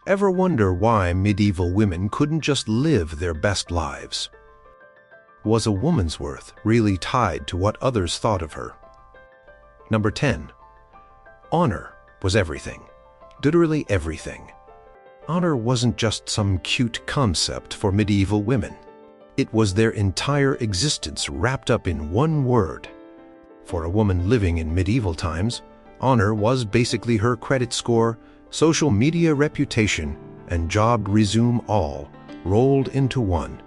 Ever wonder why medieval women couldn't just live their best lives? Was a woman's worth really tied to what others thought of her? Number 10. Honor was everything. Literally everything. Honor wasn't just some cute concept for medieval women. It was their entire existence wrapped up in one word. For a woman living in medieval times, honor was basically her credit score, social media reputation, and job resume all rolled into one.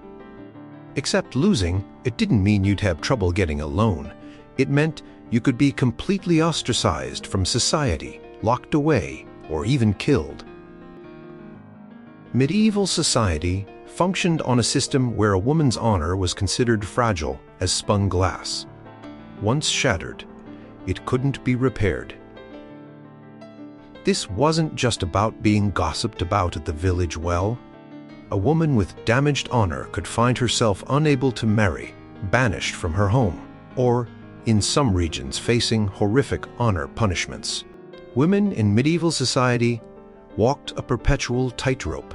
Except losing, it didn't mean you'd have trouble getting a loan. It meant you could be completely ostracized from society, locked away, or even killed. Medieval society functioned on a system where a woman's honor was considered fragile as spun glass. Once shattered, it couldn't be repaired. This wasn't just about being gossiped about at the village well. A woman with damaged honor could find herself unable to marry, banished from her home, or, in some regions, facing horrific honor punishments. Women in medieval society walked a perpetual tightrope.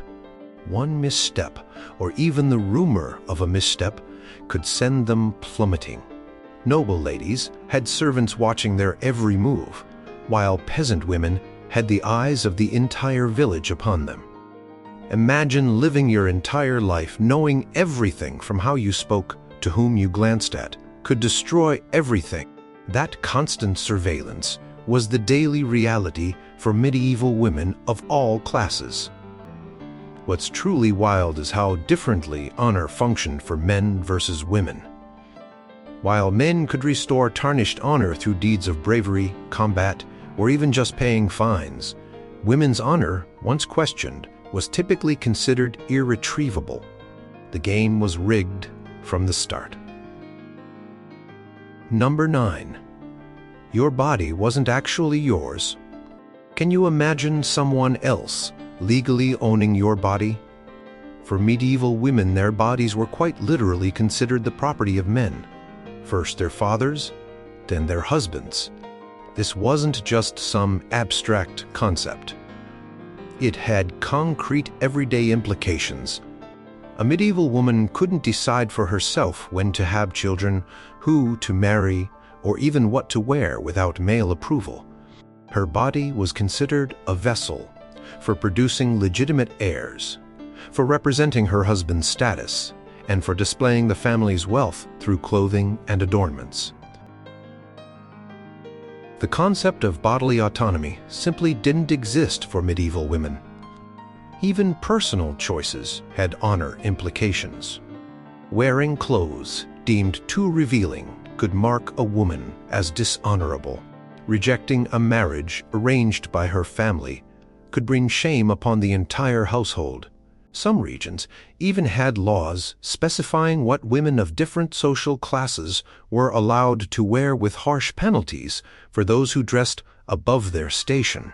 One misstep, or even the rumor of a misstep, could send them plummeting. Noble ladies had servants watching their every move, while peasant women had the eyes of the entire village upon them. Imagine living your entire life knowing everything from how you spoke to whom you glanced at could destroy everything. That constant surveillance was the daily reality for medieval women of all classes. What's truly wild is how differently honor functioned for men versus women. While men could restore tarnished honor through deeds of bravery, combat, or even just paying fines, women's honor, once questioned, was typically considered irretrievable. The game was rigged from the start. Number 9. Your body wasn't actually yours. Can you imagine someone else legally owning your body? For medieval women, their bodies were quite literally considered the property of men. First their fathers, then their husbands. This wasn't just some abstract concept. It had concrete everyday implications. A medieval woman couldn't decide for herself when to have children, who to marry, or even what to wear without male approval. Her body was considered a vessel for producing legitimate heirs, for representing her husband's status, and for displaying the family's wealth through clothing and adornments. The concept of bodily autonomy simply didn't exist for medieval women. Even personal choices had honor implications. Wearing clothes deemed too revealing could mark a woman as dishonorable. Rejecting a marriage arranged by her family could bring shame upon the entire household. Some regions even had laws specifying what women of different social classes were allowed to wear, with harsh penalties for those who dressed above their station.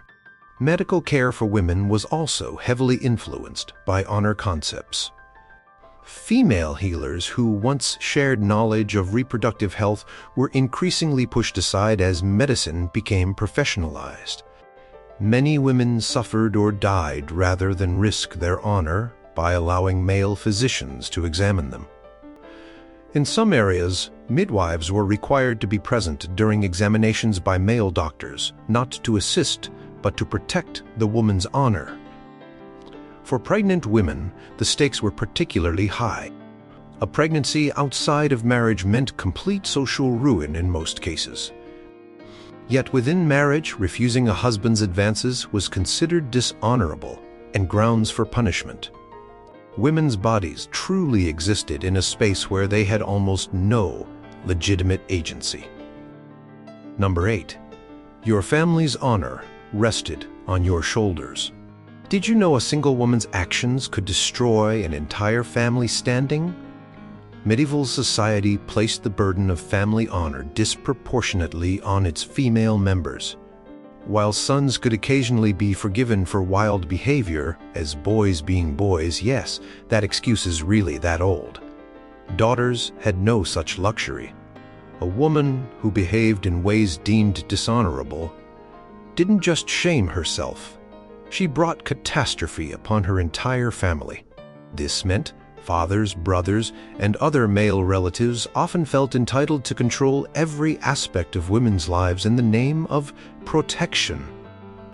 Medical care for women was also heavily influenced by honor concepts. Female healers who once shared knowledge of reproductive health were increasingly pushed aside as medicine became professionalized. Many women suffered or died rather than risk their honor by allowing male physicians to examine them. In some areas, midwives were required to be present during examinations by male doctors, not to assist, but to protect the woman's honor. For pregnant women, the stakes were particularly high. A pregnancy outside of marriage meant complete social ruin in most cases. Yet within marriage, refusing a husband's advances was considered dishonorable and grounds for punishment. Women's bodies truly existed in a space where they had almost no legitimate agency. Number 8. Your family's honor rested on your shoulders. Did you know a single woman's actions could destroy an entire family's standing? Medieval society placed the burden of family honor disproportionately on its female members. While sons could occasionally be forgiven for wild behavior, as boys being boys, yes, that excuse is really that old. Daughters had no such luxury. A woman who behaved in ways deemed dishonorable didn't just shame herself, She brought catastrophe upon her entire family. This meant fathers, brothers, and other male relatives often felt entitled to control every aspect of women's lives in the name of protection.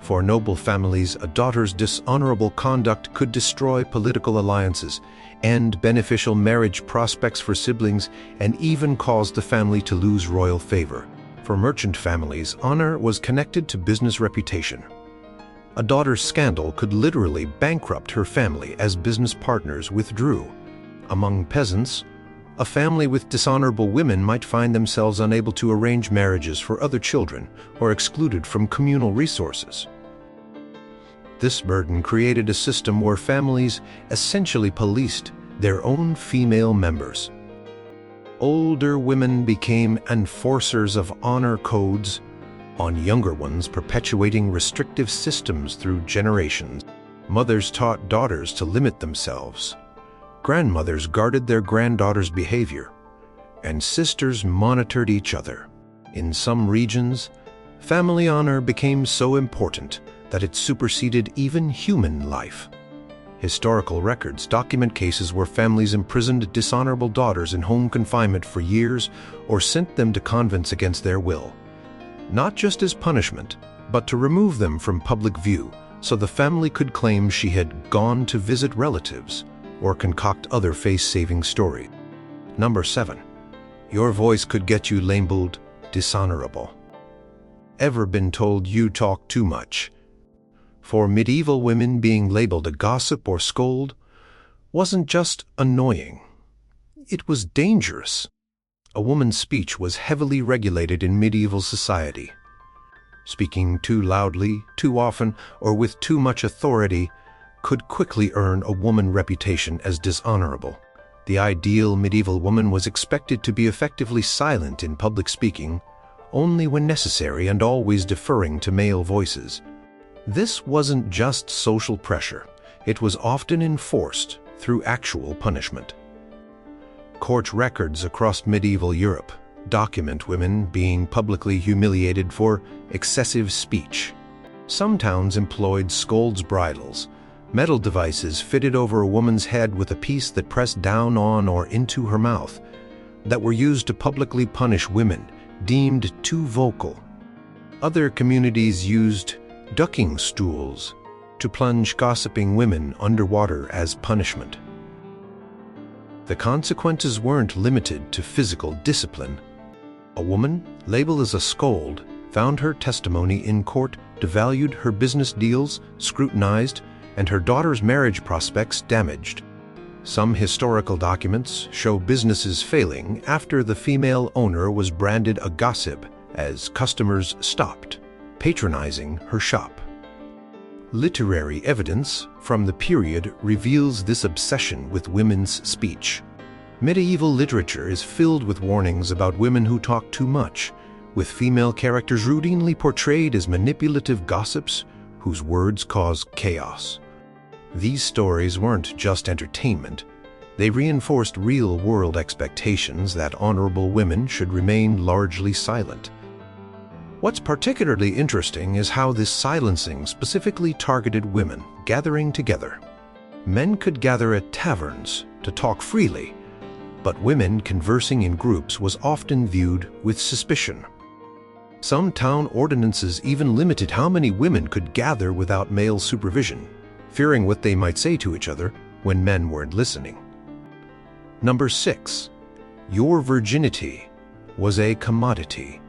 For noble families, a daughter's dishonorable conduct could destroy political alliances, end beneficial marriage prospects for siblings, and even cause the family to lose royal favor. For merchant families, honor was connected to business reputation. A daughter's scandal could literally bankrupt her family as business partners withdrew. Among peasants, a family with dishonorable women might find themselves unable to arrange marriages for other children or excluded from communal resources. This burden created a system where families essentially policed their own female members. Older women became enforcers of honor codes on younger ones, perpetuating restrictive systems through generations. Mothers taught daughters to limit themselves. Grandmothers guarded their granddaughters' behavior, and sisters monitored each other. In some regions, family honor became so important that it superseded even human life. Historical records document cases where families imprisoned dishonorable daughters in home confinement for years or sent them to convents against their will, not just as punishment, but to remove them from public view so the family could claim she had gone to visit relatives or concoct other face-saving stories. Number 7. Your voice could get you labeled dishonorable. Ever been told you talk too much? For medieval women, being labeled a gossip or scold wasn't just annoying. It was dangerous. A woman's speech was heavily regulated in medieval society. Speaking too loudly, too often, or with too much authority could quickly earn a woman's reputation as dishonorable. The ideal medieval woman was expected to be effectively silent in public speaking, only when necessary and always deferring to male voices. This wasn't just social pressure. It was often enforced through actual punishment. Court records across medieval Europe document women being publicly humiliated for excessive speech. Some towns employed scold's bridles, metal devices fitted over a woman's head with a piece that pressed down on or into her mouth, that were used to publicly punish women deemed too vocal. Other communities used ducking stools to plunge gossiping women underwater as punishment. The consequences weren't limited to physical discipline. A woman labeled as a scold found her testimony in court devalued, her business deals scrutinized, and her daughter's marriage prospects damaged. Some historical documents show businesses failing after the female owner was branded a gossip as customers stopped patronizing her shop. Literary evidence from the period reveals this obsession with women's speech. Medieval literature is filled with warnings about women who talk too much, with female characters routinely portrayed as manipulative gossips whose words cause chaos. These stories weren't just entertainment. They reinforced real-world expectations that honorable women should remain largely silent. What's particularly interesting is how this silencing specifically targeted women gathering together. Men could gather at taverns to talk freely, but women conversing in groups was often viewed with suspicion. Some town ordinances even limited how many women could gather without male supervision, fearing what they might say to each other when men weren't listening. Number 6. Your virginity was a commodity.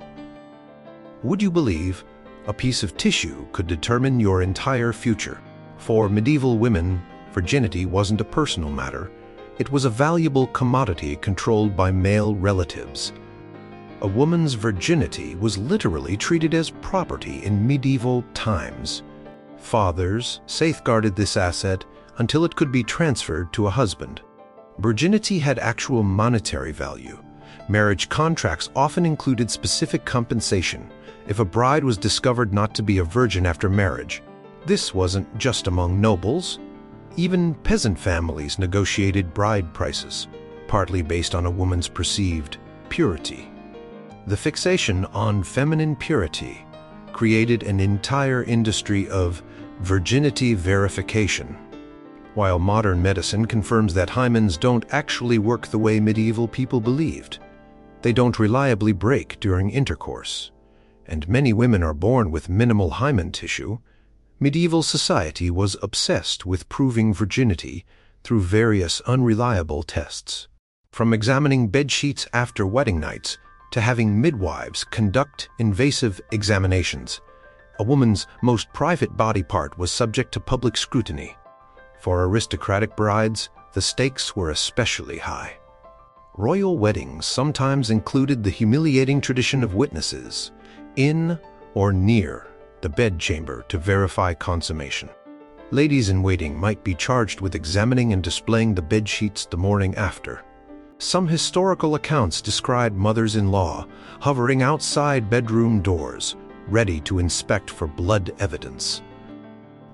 Would you believe a piece of tissue could determine your entire future? For medieval women, virginity wasn't a personal matter. It was a valuable commodity controlled by male relatives. A woman's virginity was literally treated as property in medieval times. Fathers safeguarded this asset until it could be transferred to a husband. Virginity had actual monetary value. Marriage contracts often included specific compensation if a bride was discovered not to be a virgin after marriage. This wasn't just among nobles. Even peasant families negotiated bride prices, partly based on a woman's perceived purity. The fixation on feminine purity created an entire industry of Virginity verification. While modern medicine confirms that hymens don't actually work the way medieval people believed, they don't reliably break during intercourse, and many women are born with minimal hymen tissue, medieval society was obsessed with proving virginity through various unreliable tests. From examining bedsheets after wedding nights to having midwives conduct invasive examinations, a woman's most private body part was subject to public scrutiny. For aristocratic brides, the stakes were especially high. Royal weddings sometimes included the humiliating tradition of witnesses in or near the bedchamber to verify consummation. Ladies-in-waiting might be charged with examining and displaying the bedsheets the morning after. Some historical accounts describe mothers-in-law hovering outside bedroom doors, ready to inspect for blood evidence.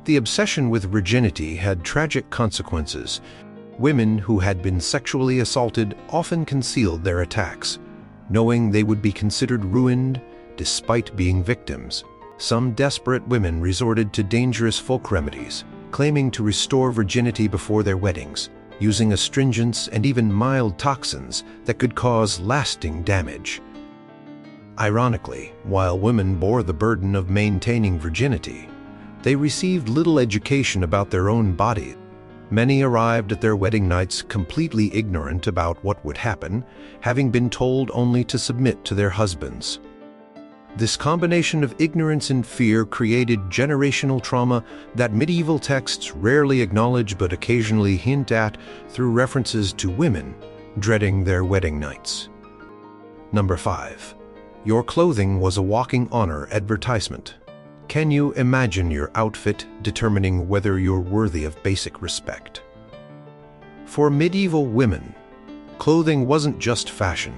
The obsession with virginity had tragic consequences. Women who had been sexually assaulted often concealed their attacks, knowing they would be considered ruined despite being victims. Some desperate women resorted to dangerous folk remedies, claiming to restore virginity before their weddings, using astringents and even mild toxins that could cause lasting damage. Ironically, while women bore the burden of maintaining virginity, they received little education about their own body. Many arrived at their wedding nights completely ignorant about what would happen, having been told only to submit to their husbands. This combination of ignorance and fear created generational trauma that medieval texts rarely acknowledge but occasionally hint at through references to women dreading their wedding nights. Number 5. Your clothing was a walking honor advertisement. Can you imagine your outfit determining whether you're worthy of basic respect? For medieval women, clothing wasn't just fashion.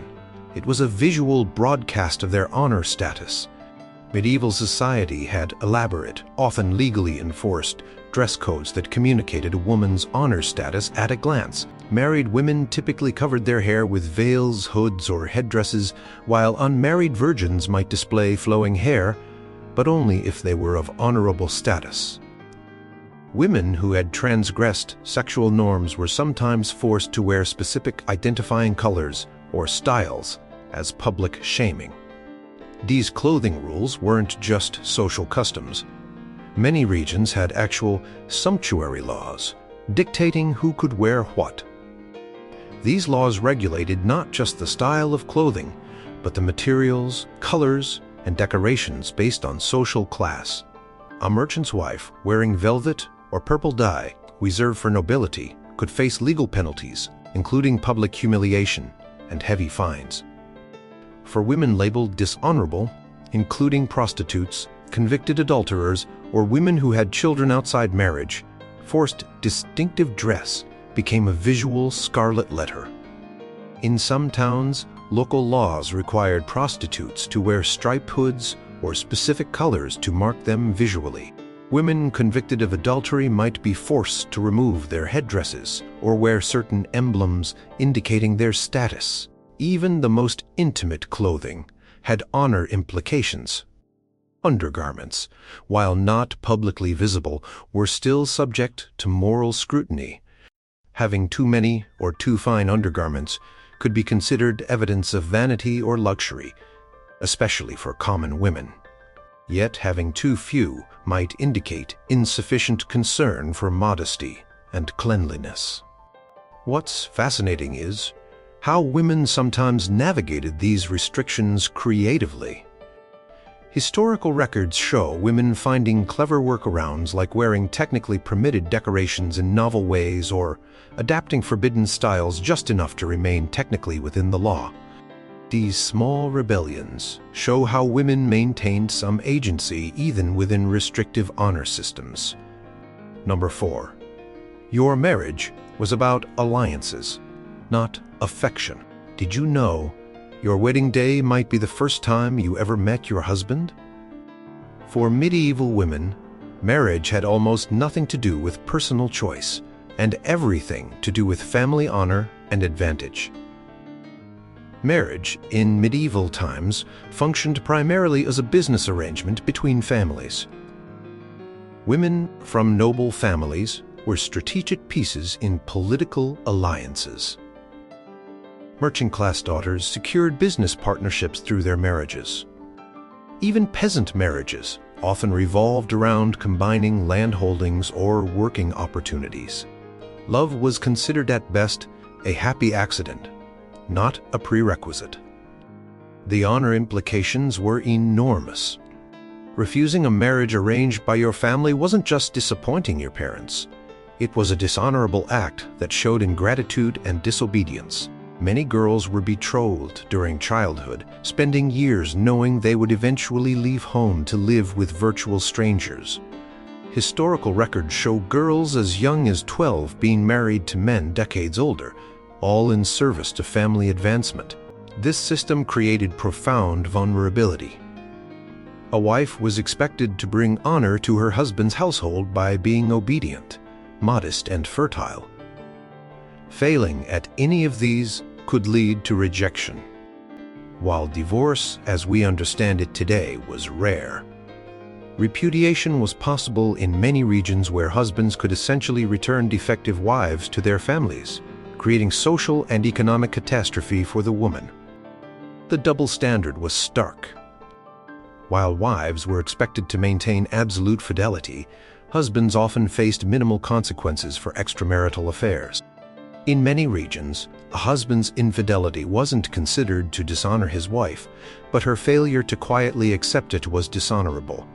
It was a visual broadcast of their honor status. Medieval society had elaborate, often legally enforced, dress codes that communicated a woman's honor status at a glance. Married women typically covered their hair with veils, hoods, or headdresses, while unmarried virgins might display flowing hair, but only if they were of honorable status. Women who had transgressed sexual norms were sometimes forced to wear specific identifying colors or styles as public shaming. These clothing rules weren't just social customs. Many regions had actual sumptuary laws, dictating who could wear what. These laws regulated not just the style of clothing, but the materials, colors, and decorations based on social class. A merchant's wife wearing velvet or purple dye, reserved for nobility, could face legal penalties, including public humiliation and heavy fines. For women labeled dishonorable, including prostitutes, convicted adulterers, or women who had children outside marriage, forced distinctive dress became a visual scarlet letter. In some towns, local laws required prostitutes to wear striped hoods or specific colors to mark them visually. Women convicted of adultery might be forced to remove their headdresses or wear certain emblems indicating their status. Even the most intimate clothing had honor implications. Undergarments, while not publicly visible, were still subject to moral scrutiny. Having too many or too fine undergarments could be considered evidence of vanity or luxury, especially for common women. Yet having too few might indicate insufficient concern for modesty and cleanliness. What's fascinating is how women sometimes navigated these restrictions creatively. Historical records show women finding clever workarounds like wearing technically permitted decorations in novel ways or adapting forbidden styles just enough to remain technically within the law. These small rebellions show how women maintained some agency even within restrictive honor systems. Number 4. Your marriage was about alliances, not affection. Did you know your wedding day might be the first time you ever met your husband? For medieval women, marriage had almost nothing to do with personal choice and everything to do with family honor and advantage. Marriage, in medieval times, functioned primarily as a business arrangement between families. Women from noble families were strategic pieces in political alliances. Merchant-class daughters secured business partnerships through their marriages. Even peasant marriages often revolved around combining land holdings or working opportunities. Love was considered at best a happy accident, not a prerequisite. The honor implications were enormous. Refusing a marriage arranged by your family wasn't just disappointing your parents. It was a dishonorable act that showed ingratitude and disobedience. Many girls were betrothed during childhood, spending years knowing they would eventually leave home to live with virtual strangers. Historical records show girls as young as 12 being married to men decades older, all in service to family advancement. This system created profound vulnerability. A wife was expected to bring honor to her husband's household by being obedient, modest, and fertile. Failing at any of these could lead to rejection. While divorce, as we understand it today, was rare, repudiation was possible in many regions where husbands could essentially return defective wives to their families, creating social and economic catastrophe for the woman. The double standard was stark. While wives were expected to maintain absolute fidelity, husbands often faced minimal consequences for extramarital affairs. In many regions, a husband's infidelity wasn't considered to dishonor his wife, but her failure to quietly accept it was dishonorable.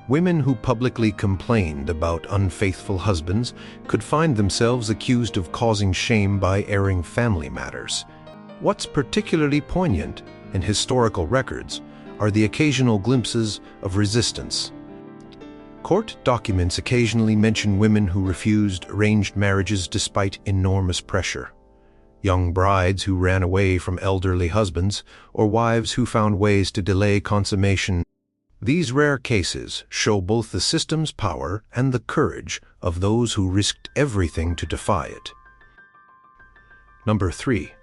Women who publicly complained about unfaithful husbands could find themselves accused of causing shame by airing family matters. What's particularly poignant in historical records are the occasional glimpses of resistance. Court documents occasionally mention women who refused arranged marriages despite enormous pressure. Young brides who ran away from elderly husbands, or wives who found ways to delay consummation. These rare cases show both the system's power and the courage of those who risked everything to defy it. Number 3.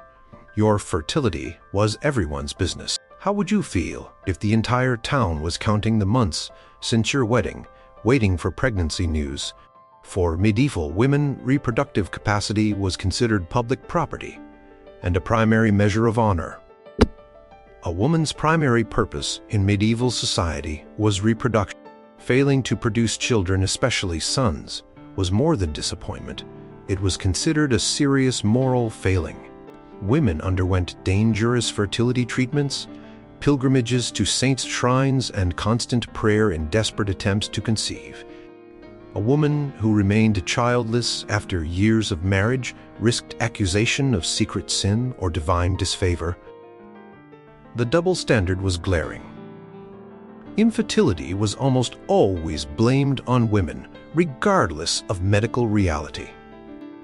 Your fertility was everyone's business. How would you feel if the entire town was counting the months since your wedding, waiting for pregnancy news? For medieval women, reproductive capacity was considered public property and a primary measure of honor. A woman's primary purpose in medieval society was reproduction. Failing to produce children, especially sons, was more than disappointment. It was considered a serious moral failing. Women underwent dangerous fertility treatments, pilgrimages to saints' shrines, and constant prayer in desperate attempts to conceive. A woman who remained childless after years of marriage risked accusation of secret sin or divine disfavor. The double standard was glaring. Infertility was almost always blamed on women, regardless of medical reality.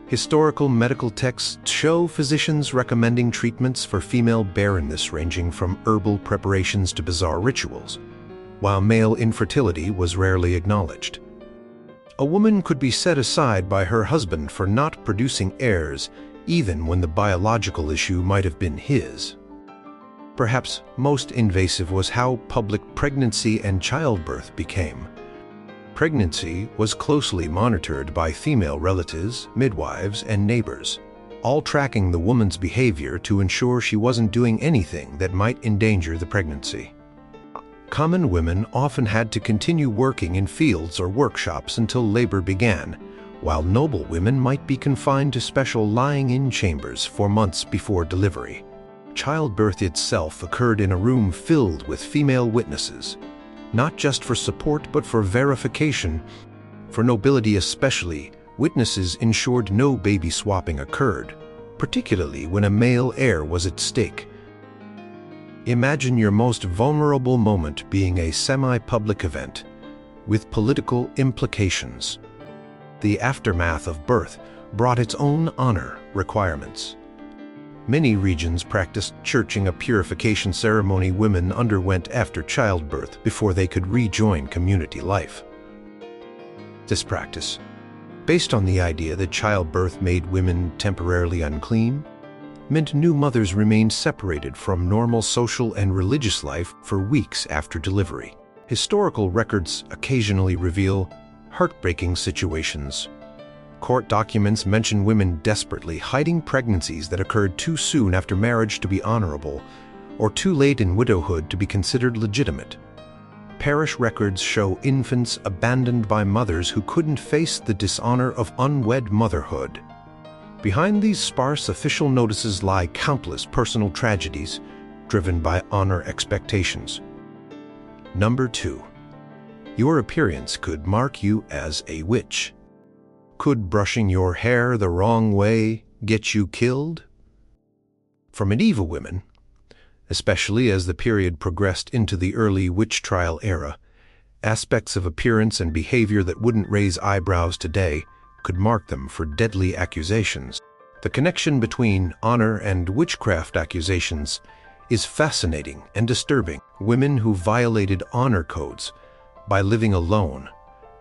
Historical medical texts show physicians recommending treatments for female barrenness ranging from herbal preparations to bizarre rituals, while male infertility was rarely acknowledged. A woman could be set aside by her husband for not producing heirs, even when the biological issue might have been his. Perhaps most invasive was how public pregnancy and childbirth became. Pregnancy was closely monitored by female relatives, midwives, and neighbors, all tracking the woman's behavior to ensure she wasn't doing anything that might endanger the pregnancy. Common women often had to continue working in fields or workshops until labor began, while noble women might be confined to special lying-in chambers for months before delivery. Childbirth itself occurred in a room filled with female witnesses, not just for support but for verification. For nobility especially, witnesses ensured no baby swapping occurred, particularly when a male heir was at stake. Imagine your most vulnerable moment being a semi-public event with political implications. The aftermath of birth brought its own honor requirements. Many regions practiced churching, a purification ceremony women underwent after childbirth before they could rejoin community life. This practice, based on the idea that childbirth made women temporarily unclean, meant new mothers remained separated from normal social and religious life for weeks after delivery. Historical records occasionally reveal heartbreaking situations. Court documents mention women desperately hiding pregnancies that occurred too soon after marriage to be honorable, or too late in widowhood to be considered legitimate. Parish records show infants abandoned by mothers who couldn't face the dishonor of unwed motherhood. Behind these sparse official notices lie countless personal tragedies driven by honor expectations. Number 2. Your appearance could mark you as a witch. Could brushing your hair the wrong way get you killed? For medieval women, especially as the period progressed into the early witch trial era, aspects of appearance and behavior that wouldn't raise eyebrows today could mark them for deadly accusations. The connection between honor and witchcraft accusations is fascinating and disturbing. Women who violated honor codes by living alone,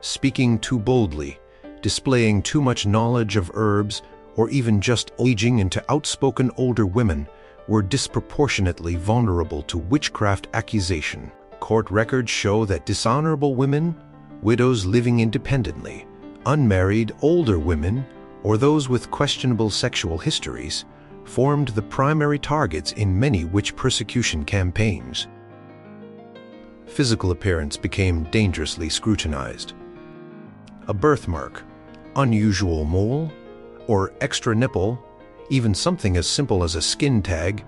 speaking too boldly, displaying too much knowledge of herbs, or even just aging into outspoken older women were disproportionately vulnerable to witchcraft accusation. Court records show that dishonorable women, widows living independently, unmarried older women, or those with questionable sexual histories, formed the primary targets in many witch persecution campaigns. Physical appearance became dangerously scrutinized. A birthmark, unusual mole, or extra nipple, even something as simple as a skin tag,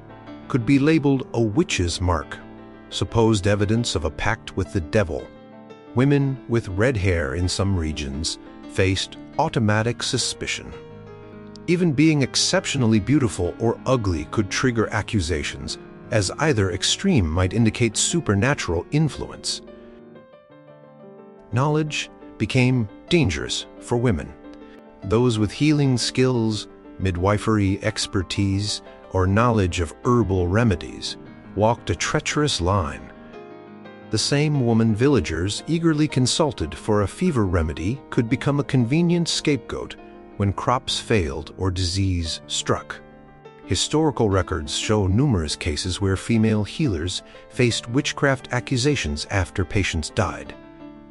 could be labeled a witch's mark, supposed evidence of a pact with the devil. Women with red hair in some regions faced automatic suspicion. Even being exceptionally beautiful or ugly could trigger accusations, as either extreme might indicate supernatural influence. Knowledge became dangerous for women. Those with healing skills, midwifery expertise, or knowledge of herbal remedies walked a treacherous line. The same woman villagers eagerly consulted for a fever remedy could become a convenient scapegoat when crops failed or disease struck. Historical records show numerous cases where female healers faced witchcraft accusations after patients died,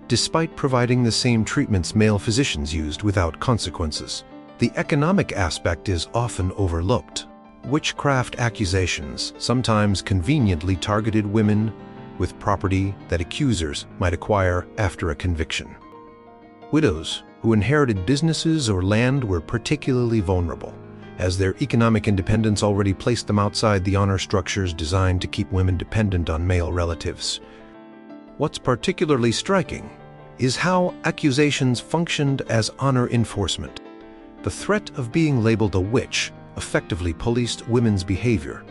despite providing the same treatments male physicians used without consequences. The economic aspect is often overlooked. Witchcraft accusations sometimes conveniently targeted women with property that accusers might acquire after a conviction. Widows who inherited businesses or land were particularly vulnerable, as their economic independence already placed them outside the honor structures designed to keep women dependent on male relatives. What's particularly striking is how accusations functioned as honor enforcement. The threat of being labeled a witch effectively policed women's behavior,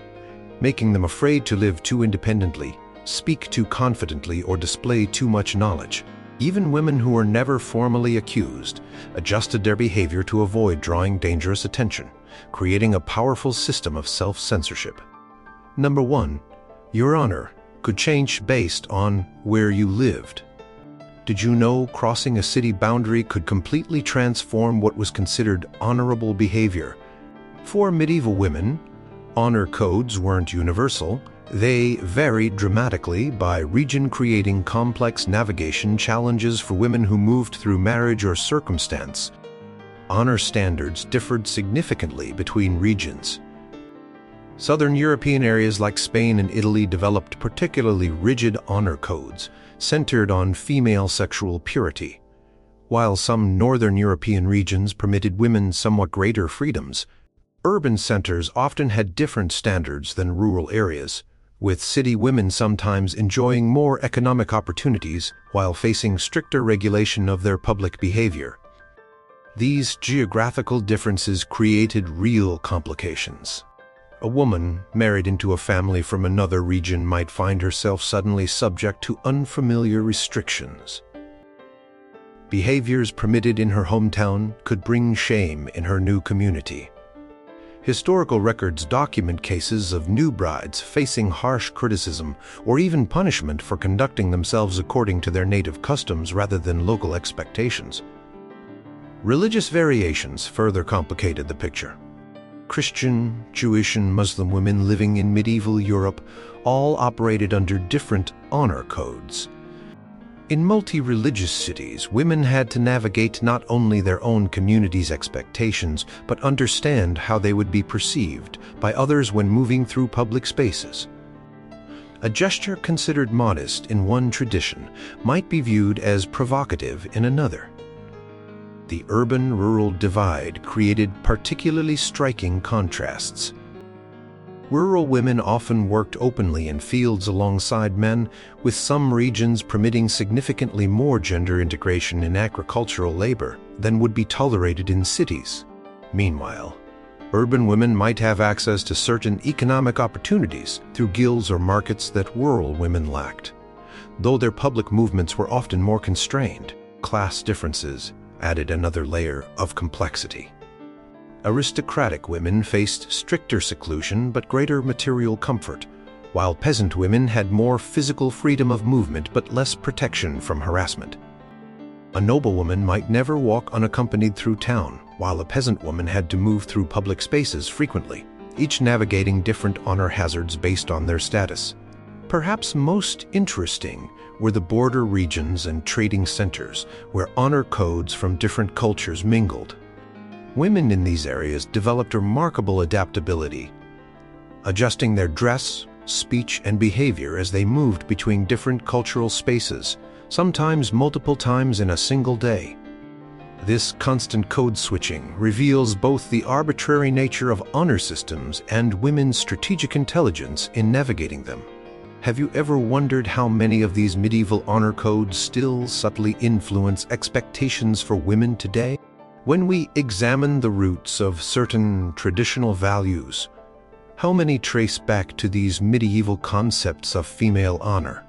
making them afraid to live too independently, speak too confidently, or display too much knowledge. Even women who were never formally accused adjusted their behavior to avoid drawing dangerous attention, creating a powerful system of self-censorship. Number 1. Your honor could change based on where you lived. Did you know crossing a city boundary could completely transform what was considered honorable behavior? For medieval women, honor codes weren't universal. They varied dramatically by region, creating complex navigation challenges for women who moved through marriage or circumstance. Honor standards differed significantly between regions. Southern European areas like Spain and Italy developed particularly rigid honor codes centered on female sexual purity, while some Northern European regions permitted women somewhat greater freedoms. Urban centers often had different standards than rural areas, with city women sometimes enjoying more economic opportunities while facing stricter regulation of their public behavior. These geographical differences created real complications. A woman married into a family from another region might find herself suddenly subject to unfamiliar restrictions. Behaviors permitted in her hometown could bring shame in her new community. Historical records document cases of new brides facing harsh criticism or even punishment for conducting themselves according to their native customs rather than local expectations. Religious variations further complicated the picture. Christian, Jewish, and Muslim women living in medieval Europe all operated under different honor codes. In multi-religious cities, women had to navigate not only their own community's expectations, but understand how they would be perceived by others when moving through public spaces. A gesture considered modest in one tradition might be viewed as provocative in another. The urban-rural divide created particularly striking contrasts. Rural women often worked openly in fields alongside men, with some regions permitting significantly more gender integration in agricultural labor than would be tolerated in cities. Meanwhile, urban women might have access to certain economic opportunities through guilds or markets that rural women lacked. Though their public movements were often more constrained, class differences added another layer of complexity. Aristocratic women faced stricter seclusion but greater material comfort, while peasant women had more physical freedom of movement but less protection from harassment. A noblewoman might never walk unaccompanied through town, while a peasant woman had to move through public spaces frequently, each navigating different honor hazards based on their status. Perhaps most interesting were the border regions and trading centers, where honor codes from different cultures mingled. Women in these areas developed remarkable adaptability, adjusting their dress, speech, and behavior as they moved between different cultural spaces, sometimes multiple times in a single day. This constant code switching reveals both the arbitrary nature of honor systems and women's strategic intelligence in navigating them. Have you ever wondered how many of these medieval honor codes still subtly influence expectations for women today? When we examine the roots of certain traditional values, how many trace back to these medieval concepts of female honor?